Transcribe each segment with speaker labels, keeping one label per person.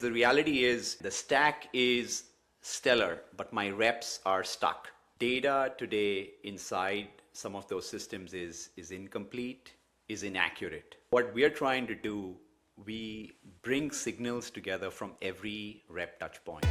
Speaker 1: The reality is the stack is stellar, but my reps are stuck. Data today inside some of those systems is incomplete, is inaccurate. What we're trying to do, we bring signals together from every rep touch point.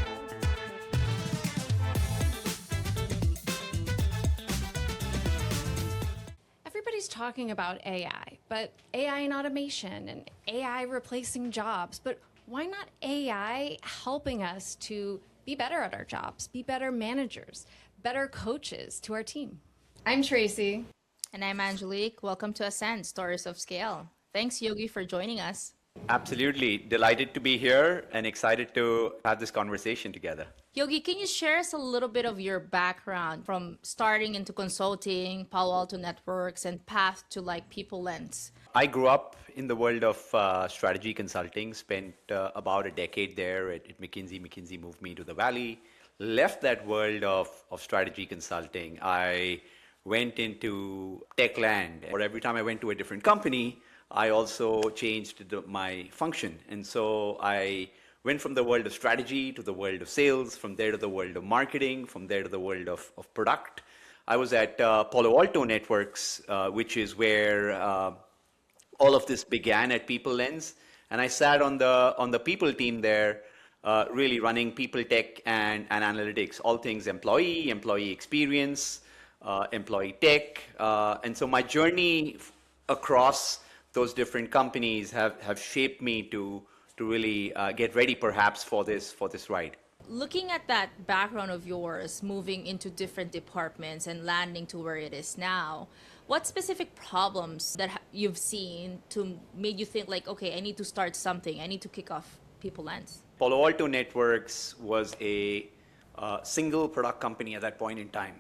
Speaker 2: Everybody's talking about AI, but AI and automation and AI replacing jobs. But why not AI helping us to be better at our jobs, be better managers, better coaches to our team?
Speaker 3: I'm Tracey.
Speaker 4: And I'm Angelique. Welcome to Ascend, Stories of Scale. Thanks, Yogi, for joining us.
Speaker 1: Absolutely. Delighted to be here and excited to have this conversation together.
Speaker 4: Yogi, can you share us a little bit of your background from starting into consulting, Palo Alto Networks, and path to like PeopleLens?
Speaker 1: I grew up in the world of strategy consulting, spent about a decade there at McKinsey. McKinsey moved me to the Valley, left that world of strategy consulting. I went into tech land, or every time I went to a different company, I also changed my function. And so I went from the world of strategy to the world of sales, from there to the world of marketing, from there to the world of product. I was at Palo Alto Networks, which is where all of this began at PeopleLens. And I sat on the people team there, really running people tech and analytics, all things employee experience, employee tech. And so my journey across those different companies have shaped me to really get ready perhaps for this ride.
Speaker 4: Looking at that background of yours, moving into different departments and landing to where it is now, what specific problems that you've seen to made you think like, okay, I need to start something, I need to kick off PeopleLens?
Speaker 1: Palo Alto Networks was a single product company at that point in time.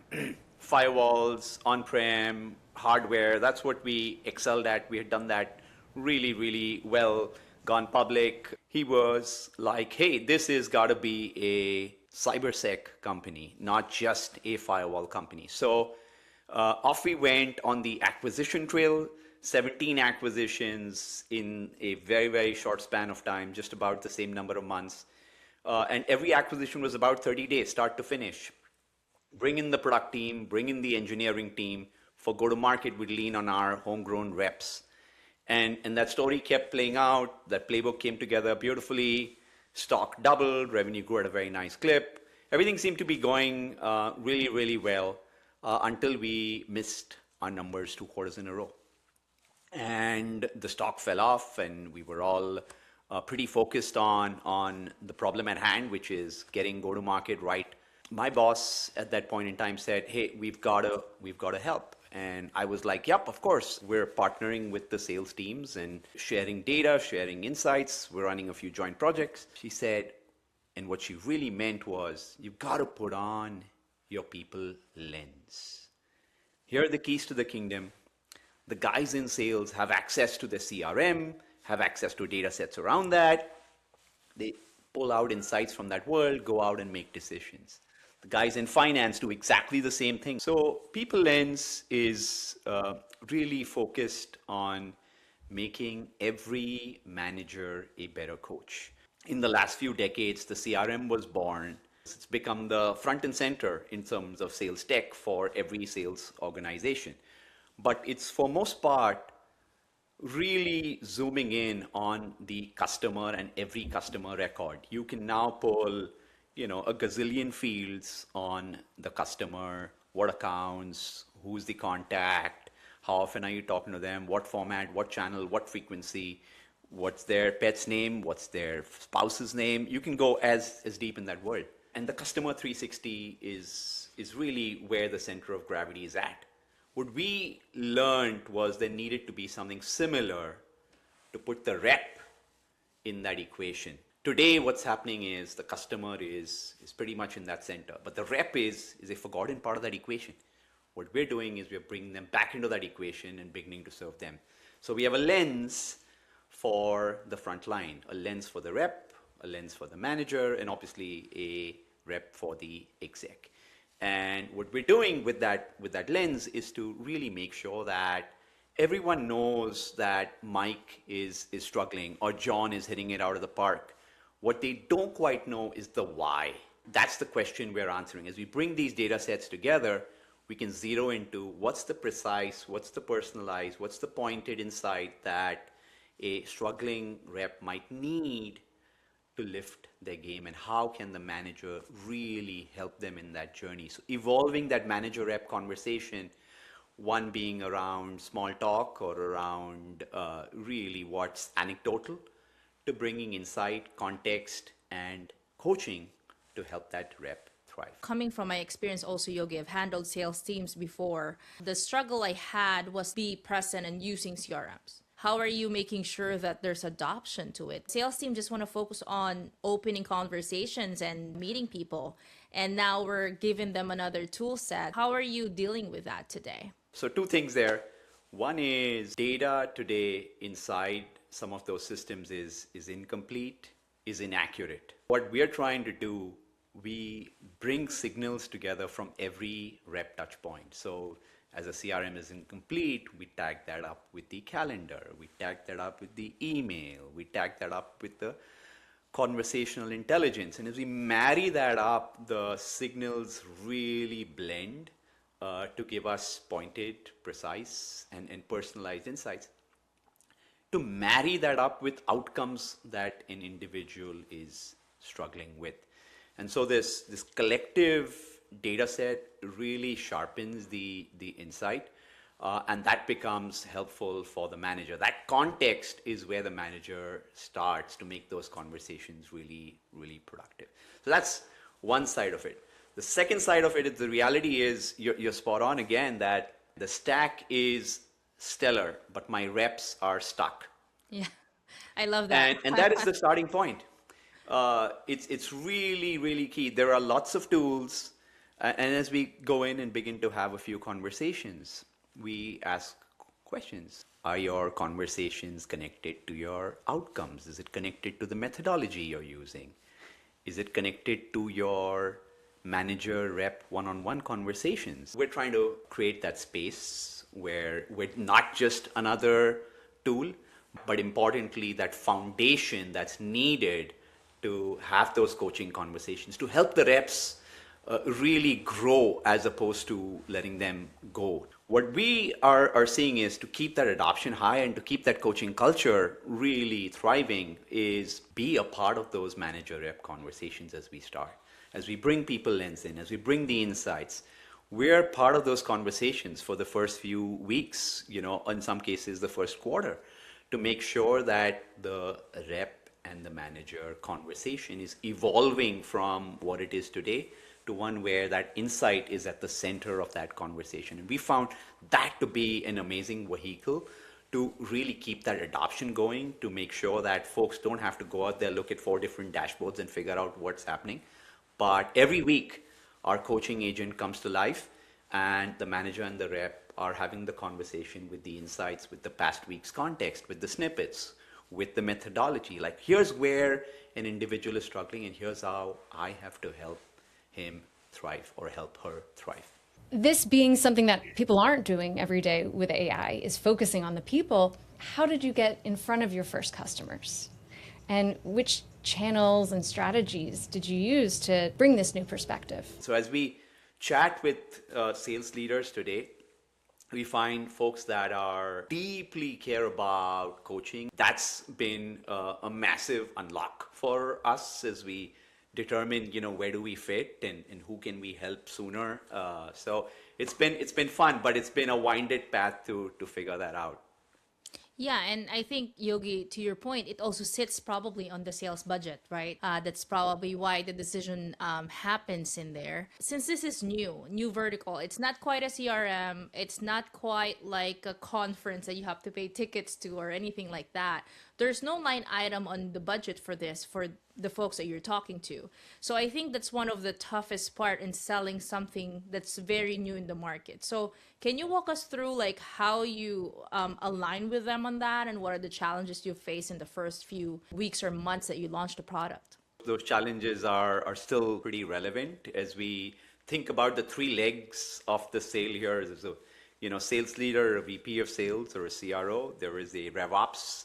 Speaker 1: Firewalls, on-prem, hardware, that's what we excelled at. We had done that really, really well, gone public. He was like, hey, this is got to be a cybersec company, not just a firewall company. So off we went on the acquisition trail, 17 acquisitions in a very, very short span of time, just about the same number of months. And every acquisition was about 30 days, start to finish. Bring in the product team, bring in the engineering team. For go-to-market, we'd lean on our homegrown reps. And that story kept playing out. That playbook came together beautifully. Stock doubled, revenue grew at a very nice clip. Everything seemed to be going really, really well until we missed our numbers 2 quarters in a row. And the stock fell off, and we were all pretty focused on the problem at hand, which is getting go-to-market right. My boss at that point in time said, hey, we've got to help. And I was like, yep, of course. We're partnering with the sales teams and sharing data, sharing insights. We're running a few joint projects. She said, and what she really meant was, you've got to put on your people lens. Here are the keys to the kingdom. The guys in sales have access to the CRM, have access to data sets around that. They pull out insights from that world, go out and make decisions. The guys in finance do exactly the same thing. So PeopleLens is really focused on making every manager a better coach. In the last few decades, the CRM was born. It's become the front and center in terms of sales tech for every sales organization. But it's for most part really zooming in on the customer and every customer record. You can now pull a gazillion fields on the customer, what accounts, who's the contact, how often are you talking to them, what format, what channel, what frequency, what's their pet's name, what's their spouse's name. You can go as deep in that world. And the customer 360 is really where the center of gravity is at. What we learned was there needed to be something similar to put the rep in that equation. Today, what's happening is the customer is pretty much in that center, but the rep is a forgotten part of that equation. What we're doing is we're bringing them back into that equation and beginning to serve them. So we have a lens for the front line, a lens for the rep, a lens for the manager, and obviously a rep for the exec. And what we're doing with that lens is to really make sure that everyone knows that Mike is struggling or John is hitting it out of the park, What they don't quite know is the why. That's the question we're answering. As we bring these data sets together, we can zero into what's the precise, what's the personalized, what's the pointed insight that a struggling rep might need to lift their game, and how can the manager really help them in that journey. So evolving that manager rep conversation, one being around small talk or around really what's anecdotal, to bringing insight, context, and coaching to help that rep thrive.
Speaker 4: Coming from my experience also, Yogi, I've handled sales teams before. The struggle I had was be present and using CRMs. How are you making sure that there's adoption to it? Sales team just want to focus on opening conversations and meeting people. And now we're giving them another tool set. How are you dealing with that today?
Speaker 1: So two things there. One is data today inside some of those systems is incomplete, is inaccurate. What we're trying to do, we bring signals together from every rep touch point. So as a CRM is incomplete, we tag that up with the calendar, we tag that up with the email, we tag that up with the conversational intelligence. And as we marry that up, the signals really blend to give us pointed, precise, and personalized insights. To marry that up with outcomes that an individual is struggling with. And so this collective data set really sharpens the insight, and that becomes helpful for the manager. That context is where the manager starts to make those conversations really, really productive. So that's one side of it. The second side of it is the reality is you're spot on again, that the stack is stellar, but my reps are stuck.
Speaker 4: Yeah, I love that.
Speaker 1: And that is the starting point. It's really, really key. There are lots of tools, and as we go in and begin to have a few conversations, we ask questions. Are your conversations connected to your outcomes? Is it connected to the methodology you're using? Is it connected to your manager rep one-on-one conversations? We're trying to create that space where we're not just another tool, but importantly, that foundation that's needed to have those coaching conversations, to help the reps really grow as opposed to letting them go. What we are seeing is to keep that adoption high and to keep that coaching culture really thriving is be a part of those manager rep conversations as we start. As we bring PeopleLens in, as we bring the insights, we're part of those conversations for the first few weeks, in some cases the first quarter, to make sure that the rep and the manager conversation is evolving from what it is today to one where that insight is at the center of that conversation. And we found that to be an amazing vehicle to really keep that adoption going, to make sure that folks don't have to go out there, look at 4 different dashboards and figure out what's happening. But every week, our coaching agent comes to life, and the manager and the rep are having the conversation with the insights, with the past week's context, with the snippets, with the methodology. Like, here's where an individual is struggling, and here's how I have to help him thrive or help her thrive.
Speaker 2: This being something that people aren't doing every day with AI is focusing on the people. How did you get in front of your first customers? And which channels and strategies did you use to bring this new perspective? So
Speaker 1: as we chat with sales leaders today, we find folks that are deeply care about coaching. That's been a massive unlock for us as we determine, where do we fit and who can we help sooner. So it's been fun, but it's been a winded path to figure that out.
Speaker 4: Yeah, and I think, Yogi, to your point, it also sits probably on the sales budget, right? That's probably why the decision happens in there. Since this is new vertical, it's not quite a CRM, it's not quite like a conference that you have to pay tickets to or anything like that. There's no line item on the budget for this, for the folks that you're talking to. So I think that's one of the toughest part in selling something that's very new in the market. So can you walk us through like how you align with them on that, and what are the challenges you face in the first few weeks or months that you launched the product?
Speaker 1: Those challenges are still pretty relevant as we think about the 3 legs of the sale here. There's a sales leader, a VP of sales, or a CRO. There is a RevOps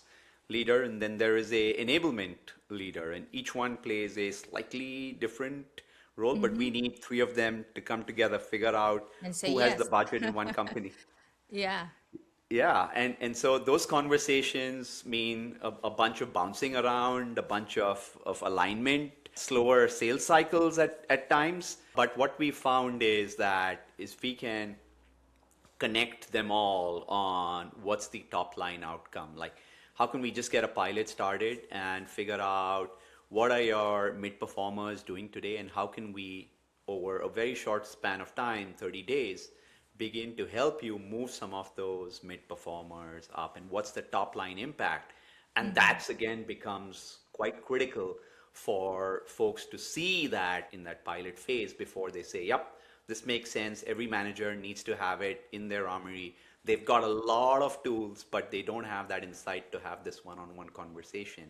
Speaker 1: leader, and then there is a enablement leader, and each one plays a slightly different role, but we need three of them to come together, figure out
Speaker 4: And say
Speaker 1: who has the
Speaker 4: yes.
Speaker 1: budget in one company.
Speaker 4: Yeah.
Speaker 1: Yeah, and so those conversations mean a bunch of bouncing around, a bunch of alignment, slower sales cycles at times. But what we found is that is we can connect them all on what's the top line outcome. Like, how can we just get a pilot started and figure out what are your mid performers doing today, and how can we, over a very short span of time, 30 days, begin to help you move some of those mid performers up, and what's the top line impact? And that's again becomes quite critical for folks to see that in that pilot phase before they say, yep, this makes sense. Every manager needs to have it in their armory. They've got a lot of tools, but they don't have that insight to have this one-on-one conversation,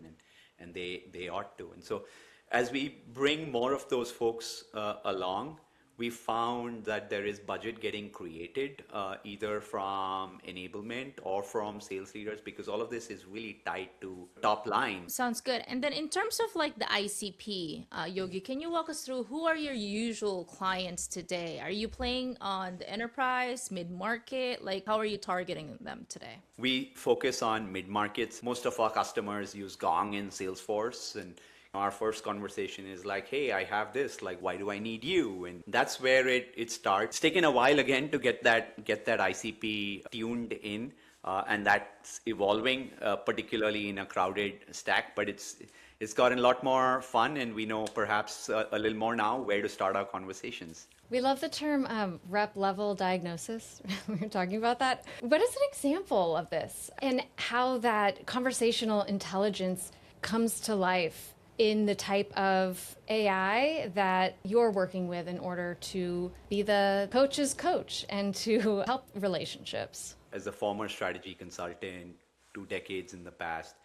Speaker 1: and they ought to. And so as we bring more of those folks along, we found that there is budget getting created either from enablement or from sales leaders, because all of this is really tied to top line.
Speaker 4: Sounds good. And then in terms of like the ICP, Yogi, can you walk us through who are your usual clients today? Are you playing on the enterprise, mid-market? Like, how are you targeting them today?
Speaker 1: We focus on mid markets. Most of our customers use Gong and Salesforce, and our first conversation is like, hey, I have this, like, why do I need you? And that's where it starts. It's taken a while again to get that ICP tuned in, and that's evolving, particularly in a crowded stack, but it's gotten a lot more fun, and we know perhaps a little more now where to start our conversations.
Speaker 2: We love the term rep level diagnosis. We were talking about that. What is an example of this, and how that conversational intelligence comes to life in the type of AI that you're working with in order to be the coach's coach and to help relationships?
Speaker 1: As a former strategy consultant, 2 decades in the past,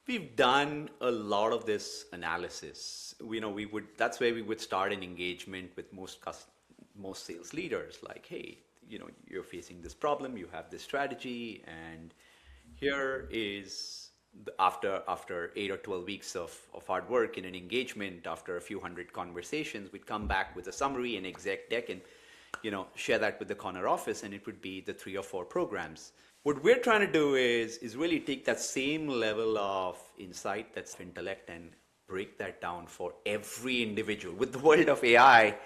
Speaker 1: we've done a lot of this analysis. That's where we would start an engagement with most sales leaders, like, hey, you're facing this problem, you have this strategy, and here is after 8 or 12 weeks of hard work in an engagement, after a few hundred conversations, we'd come back with a summary and exec deck, and share that with the corner office, and it would be the 3 or 4 programs. What we're trying to do is really take that same level of insight, that's intellect, and break that down for every individual. With the world of AI,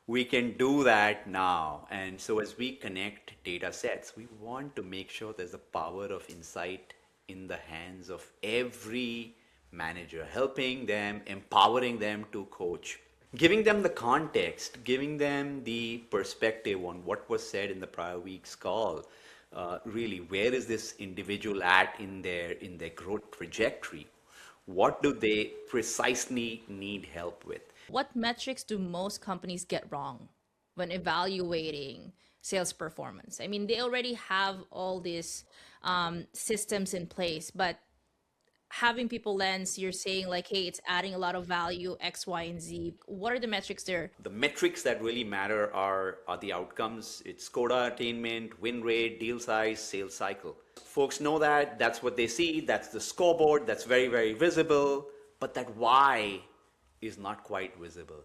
Speaker 1: we can do that now. And so as we connect data sets, we want to make sure there's the power of insight in the hands of every manager, helping them, empowering them to coach, giving them the context, giving them the perspective on what was said in the prior week's call. Really, where is this individual at in their growth trajectory? What do they precisely need help with?
Speaker 4: What metrics do most companies get wrong when evaluating sales performance? I mean, they already have all these systems in place, but having PeopleLens, you're saying like, hey, it's adding a lot of value, X, Y, and Z. What are the metrics there?
Speaker 1: The metrics that really matter are the outcomes. It's quota attainment, win rate, deal size, sales cycle. Folks know that. That's what they see. That's the scoreboard. That's very, very visible. But that why is not quite visible.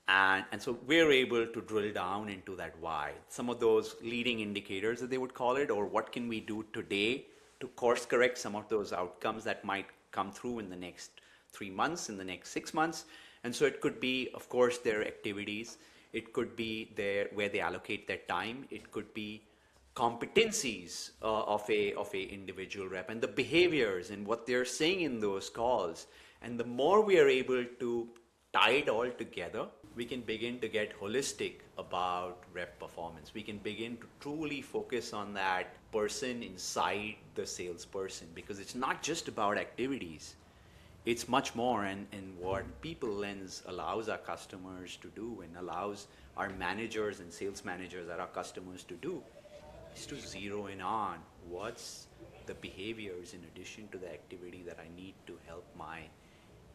Speaker 1: And so we're able to drill down into that why. Some of those leading indicators that they would call it, or what can we do today to course correct some of those outcomes that might come through in the next 3 months, in the next 6 months. And so it could be, of course, their activities. It could be where they allocate their time. It could be competencies of a individual rep, and the behaviors and what they're saying in those calls. And the more we are able to tie it all together, we can begin to get holistic about rep performance. We can begin to truly focus on that person inside the salesperson, because it's not just about activities. It's much more, and what PeopleLens allows our customers to do, and allows our managers and sales managers that are customers to do, is to zero in on what's the behaviors in addition to the activity that I need to help my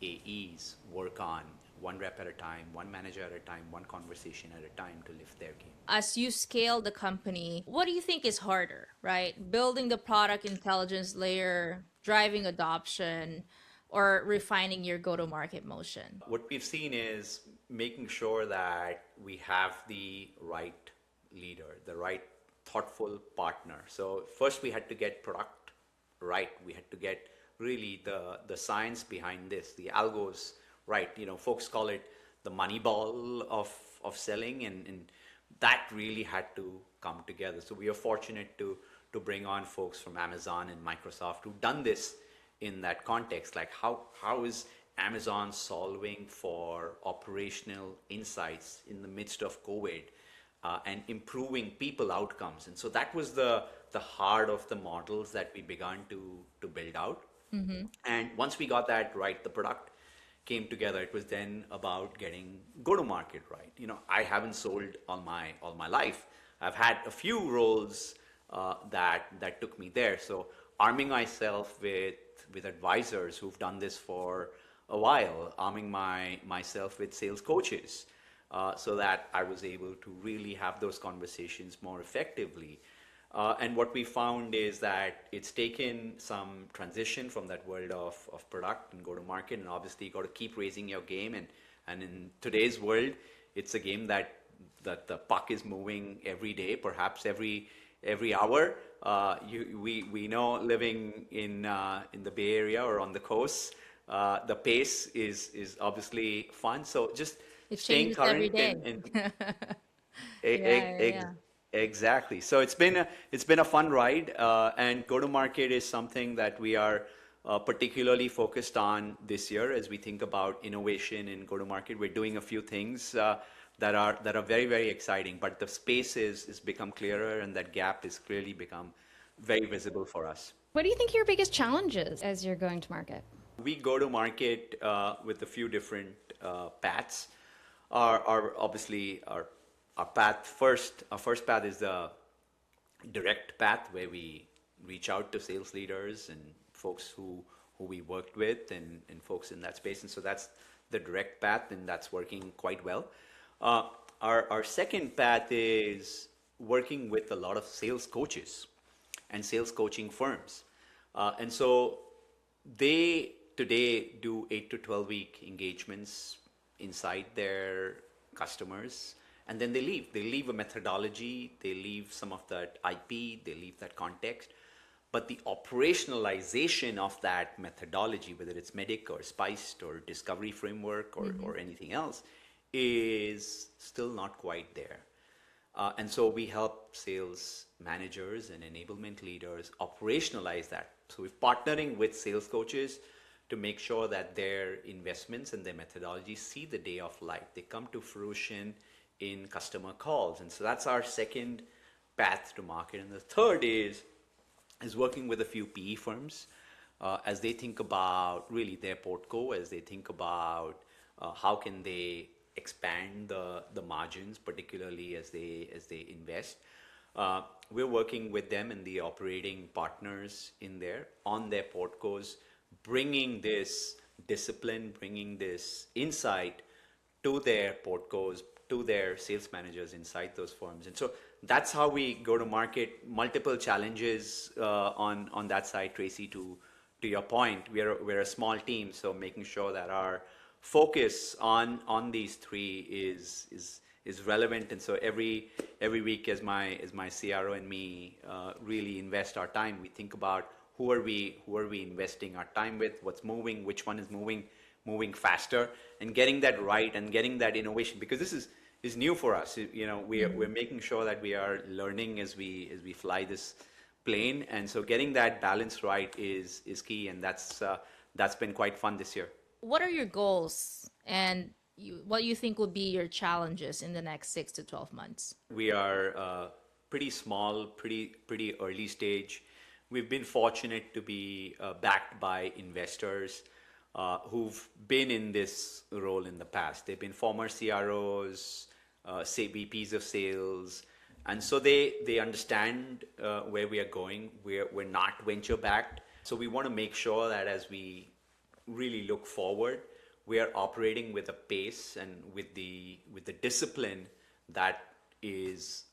Speaker 1: AEs work on, one rep at a time, one manager at a time, one conversation at a time, to lift their game.
Speaker 4: As you scale the company, what do you think is harder, right? Building the product intelligence layer, driving adoption, or refining your go-to-market motion?
Speaker 1: What we've seen is making sure that we have the right leader, the right thoughtful partner. So first we had to get product right. We had to get really the science behind this, the algos right. Folks call it the money ball of selling, and that really had to come together. So we are fortunate to bring on folks from Amazon and Microsoft who've done this in that context. Like how is Amazon solving for operational insights in the midst of COVID and improving people outcomes? And so that was the heart of the models that we began to build out. And once we got that right, the product came together. It was then about getting go-to-market right. I haven't sold all my life. I've had a few roles that took me there. So arming myself with advisors who've done this for a while, arming myself with sales coaches, so that I was able to really have those conversations more effectively. And what we found is that it's taken some transition from that world of product and go to market, and obviously you got to keep raising your game. And in today's world, it's a game that the puck is moving every day, perhaps every hour. We know living in the Bay Area or on the coast, the pace is obviously fun. So just
Speaker 4: It
Speaker 1: staying
Speaker 4: changes every
Speaker 1: current
Speaker 4: day.
Speaker 1: and
Speaker 4: Yeah.
Speaker 1: exactly. So it's been a fun ride, and go to market is something that we are particularly focused on this year as we think about innovation in go to market. We're doing a few things that are very, very exciting, but the space is become clearer, and that gap is clearly become very visible for us.
Speaker 2: What do you think your biggest challenge is as you're going to market?
Speaker 1: We go to market with a few different paths. Our obviously our path first. Our first path is the direct path, where we reach out to sales leaders and folks who we worked with, and folks in that space. And so that's the direct path, and that's working quite well. Our second path is working with a lot of sales coaches and sales coaching firms. And so they today do 8 to 12 week engagements inside their customers, and then they leave. They leave a methodology, they leave some of that IP, they leave that context. But the operationalization of that methodology, whether it's MEDIC or SPICED or Discovery Framework or anything else, is still not quite there. And so we help sales managers and enablement leaders operationalize that. So we're partnering with sales coaches to make sure that their investments and their methodologies see the day of light. They come to fruition in customer calls. And so that's our second path to market. And the third is working with a few PE firms as they think about really their portco, as they think about how can they expand the margins, particularly as they invest. We're working with them and the operating partners in there on their portcos, bringing this discipline, bringing this insight to their portcos, to their sales managers inside those firms. And so that's how we go to market. Multiple challenges on that side, Tracy. To your point, we're a small team, so making sure that our focus on these three is relevant. And so every week, as my CRO and me really invest our time, we think about who are we investing our time with, what's moving, which one is moving faster, and getting that right and getting that innovation, because this is new for us. We're making sure that we are learning as we fly this plane, and so getting that balance right is key, and that's been quite fun this year.
Speaker 4: What are your goals, and what you think would be your challenges in the next 6 to 12 months?
Speaker 1: We are pretty small, pretty early stage. We've been fortunate to be backed by investors who've been in this role in the past. They've been former CROs, say VPs of sales, and so they understand where we are going. We're not venture backed, so we want to make sure that as we really look forward, we are operating with a pace and with the discipline that is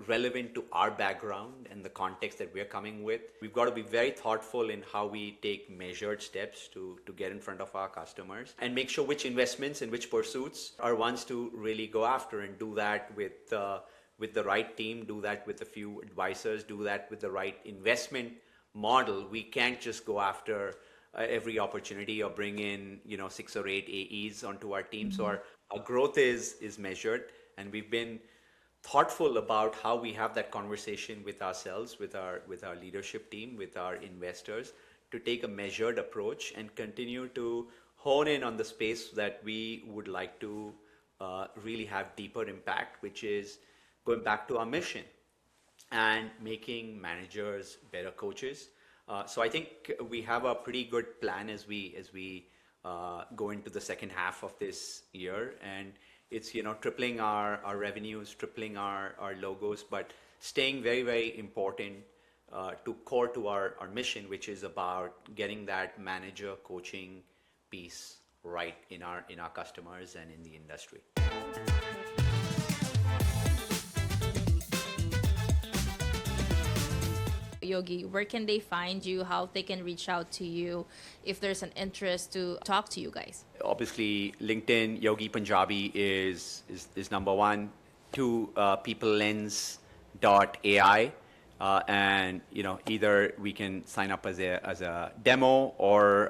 Speaker 1: relevant to our background and the context that we're coming with. We've got to be very thoughtful in how we take measured steps to get in front of our customers and make sure which investments and which pursuits are ones to really go after, and do that with the right team, do that with a few advisors, do that with the right investment model. We can't just go after every opportunity or bring in 6 or 8 AEs onto our team. So our growth is measured, and we've been thoughtful about how we have that conversation with ourselves, with our leadership team, with our investors, to take a measured approach and continue to hone in on the space that we would like to really have deeper impact, which is going back to our mission and making managers better coaches. So I think we have a pretty good plan as we go into the second half of this year, and it's tripling our revenues, tripling our logos, but staying very, very important to core to our mission, which is about getting that manager coaching piece right in our customers and in the industry.
Speaker 4: Yogi, where can they find you? How they can reach out to you if there's an interest to talk to you guys?
Speaker 1: Obviously, LinkedIn, Yogi Punjabi is number one. To PeopleLens.ai, and either we can sign up as a demo, or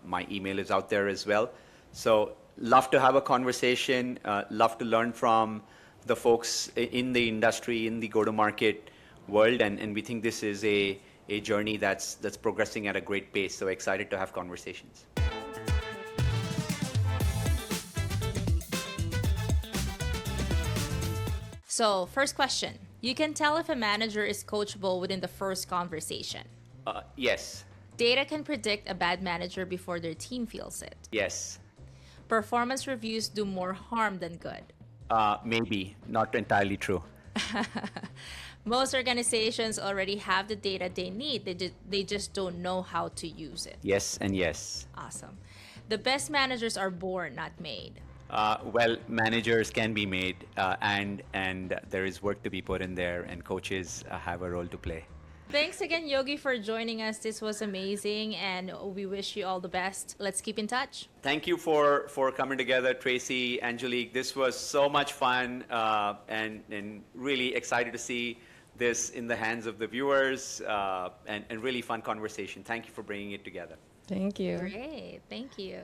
Speaker 1: my email is out there as well. So love to have a conversation. Love to learn from the folks in the industry, in the go-to-market world, and we think this is a journey that's progressing at a great pace. So excited to have conversations.
Speaker 4: So, first question. You can tell if a manager is coachable within the first conversation.
Speaker 1: Yes.
Speaker 4: Data can predict a bad manager before their team feels it.
Speaker 1: Yes.
Speaker 4: Performance reviews do more harm than good.
Speaker 1: Maybe. Not entirely true.
Speaker 4: Most organizations already have the data they need. They just don't know how to use it.
Speaker 1: Yes and yes.
Speaker 4: Awesome. The best managers are born, not made.
Speaker 1: Well, managers can be made, and there is work to be put in there, and coaches have a role to play.
Speaker 4: Thanks again, Yogi, for joining us. This was amazing, and we wish you all the best. Let's keep in touch.
Speaker 1: Thank you for coming together, Tracey, Angelique. This was so much fun, and really excited to see this in the hands of the viewers, and really fun conversation. Thank you for bringing it together.
Speaker 2: Thank you.
Speaker 4: Great. Thank you.